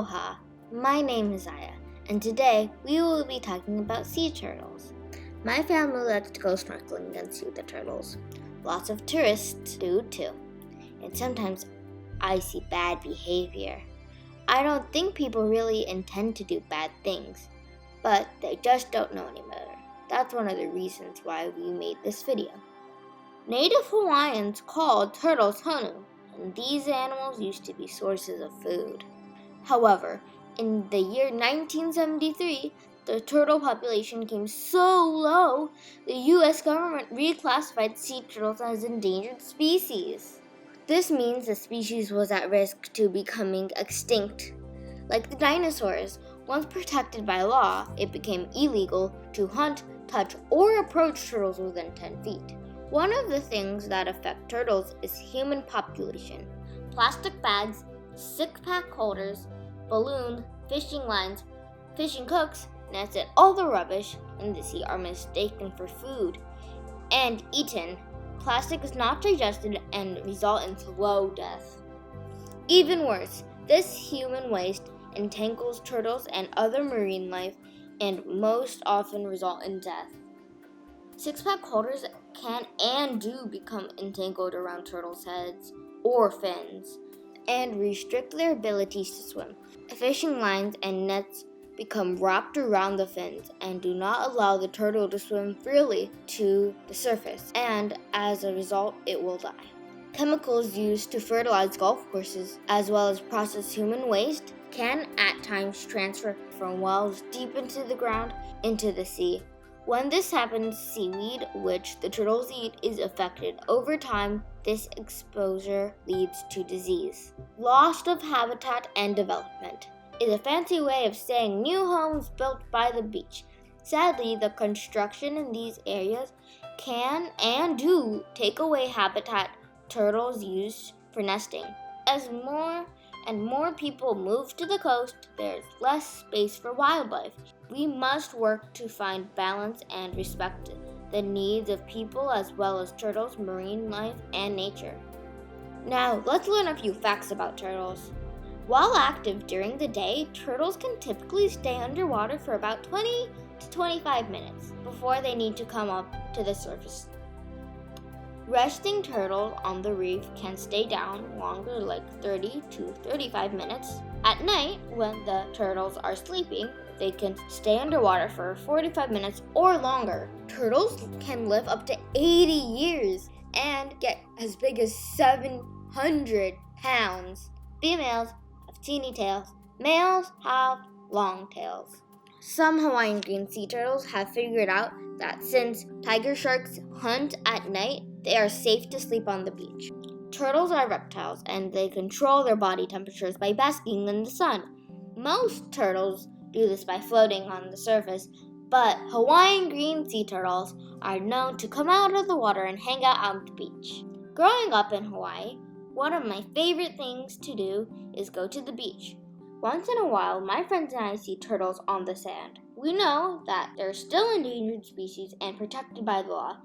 Aloha, my name is Aya, and today we will be talking about sea turtles. My family likes to go snorkeling and see the turtles. Lots of tourists do too, and sometimes I see bad behavior. I don't think people really intend to do bad things, but they just don't know any better. That's one of the reasons why we made this video. Native Hawaiians called turtles honu, and these animals used to be sources of food. However, in the year 1973, the turtle population came so low, the U.S. government reclassified sea turtles as endangered species. This means the species was at risk to becoming extinct. Like the dinosaurs, once protected by law, it became illegal to hunt, touch, or approach turtles within 10 feet. One of the things that affect turtles is human population. Plastic bags, six-pack holders, balloons, fishing lines, fishing hooks, nets, and all the rubbish in the sea are mistaken for food and eaten. Plastic is not digested and result in slow death. Even worse, this human waste entangles turtles and other marine life and most often result in death. Six-pack holders can and do become entangled around turtles' heads or fins and restrict their abilities to swim. Fishing lines and nets become wrapped around the fins and do not allow the turtle to swim freely to the surface, and as a result, it will die. Chemicals used to fertilize golf courses as well as process human waste can at times transfer from wells deep into the ground into the sea. When this happens, seaweed, which the turtles eat, is affected. Over time, this exposure leads to disease. Loss of habitat and development is a fancy way of saying new homes built by the beach. Sadly, the construction in these areas can and do take away habitat turtles use for nesting. As more and more people move to the coast, there's less space for wildlife. We must work to find balance and respect the needs of people as well as turtles, marine life, and nature. Now, let's learn a few facts about turtles. While active during the day, turtles can typically stay underwater for about 20 to 25 minutes before they need to come up to the surface. Resting turtles on the reef can stay down longer, like 30 to 35 minutes. At night, when the turtles are sleeping, they can stay underwater for 45 minutes or longer. Turtles can live up to 80 years and get as big as 700 pounds. Females have teeny tails. Males have long tails. Some Hawaiian green sea turtles have figured out that since tiger sharks hunt at night, they are safe to sleep on the beach. Turtles are reptiles and they control their body temperatures by basking in the sun. Most turtles do this by floating on the surface, but Hawaiian green sea turtles are known to come out of the water and hang out on the beach. Growing up in Hawaii, one of my favorite things to do is go to the beach. Once in a while, my friends and I see turtles on the sand. We know that they're still endangered species and protected by the law.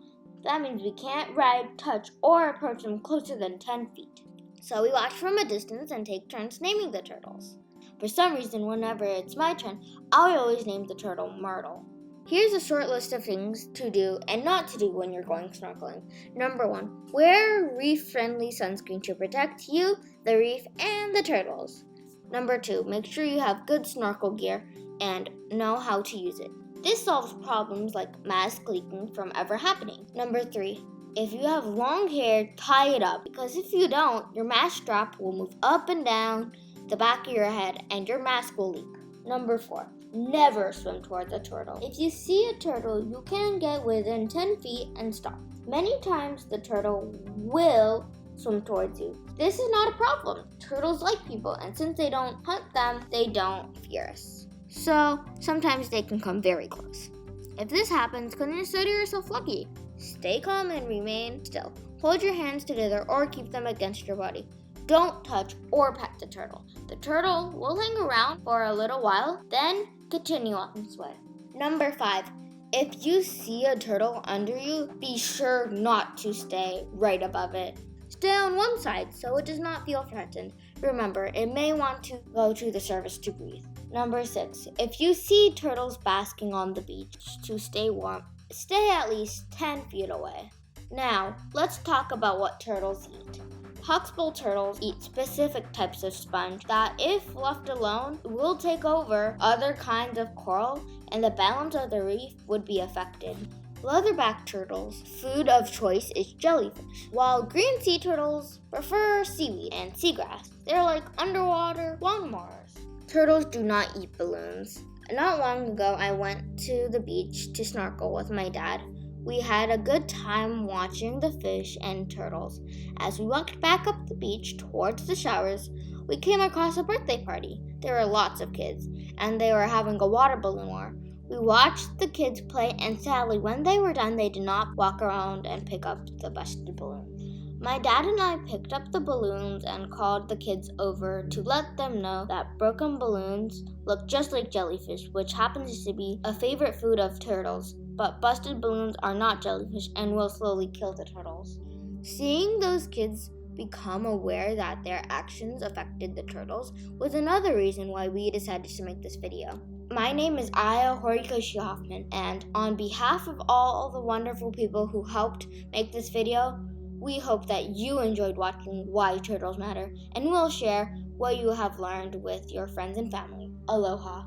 That means we can't ride, touch, or approach them closer than 10 feet. So we watch from a distance and take turns naming the turtles. For some reason, whenever it's my turn, I always name the turtle Myrtle. Here's a short list of things to do and not to do when you're going snorkeling. Number 1, wear reef-friendly sunscreen to protect you, the reef, and the turtles. Number 2, make sure you have good snorkel gear and know how to use it. This solves problems like mask leaking from ever happening. Number 3, if you have long hair, tie it up, because if you don't, your mask strap will move up and down the back of your head and your mask will leak. Number 4, never swim towards a turtle. If you see a turtle, you can get within 10 feet and stop. Many times the turtle will swim towards you. This is not a problem. Turtles like people, and since they don't hunt them, they don't fear us. So sometimes they can come very close. If this happens, consider yourself lucky. Stay calm and remain still. Hold your hands together or keep them against your body. Don't touch or pet the turtle. The turtle will hang around for a little while, then continue on its way. Number 5, if you see a turtle under you, be sure not to stay right above it. Stay on one side so it does not feel threatened. Remember, it may want to go to the surface to breathe. Number 6. If you see turtles basking on the beach to stay warm, stay at least 10 feet away. Now, let's talk about what turtles eat. Hawksbill turtles eat specific types of sponge that, if left alone, will take over other kinds of coral and the balance of the reef would be affected. Leatherback turtles' food of choice is jellyfish, while green sea turtles prefer seaweed and seagrass. They're like underwater lawnmowers. Turtles do not eat balloons. Not long ago, I went to the beach to snorkel with my dad. We had a good time watching the fish and turtles. As we walked back up the beach towards the showers, we came across a birthday party. There were lots of kids, and they were having a water balloon war. We watched the kids play, and sadly, when they were done, they did not walk around and pick up the busted balloons. My dad and I picked up the balloons and called the kids over to let them know that broken balloons look just like jellyfish, which happens to be a favorite food of turtles. But busted balloons are not jellyfish and will slowly kill the turtles. Seeing those kids become aware that their actions affected the turtles was another reason why we decided to make this video. My name is Aya Horikoshi Hoffman, and on behalf of all the wonderful people who helped make this video, we hope that you enjoyed watching Why Turtles Matter, and will share what you have learned with your friends and family. Aloha.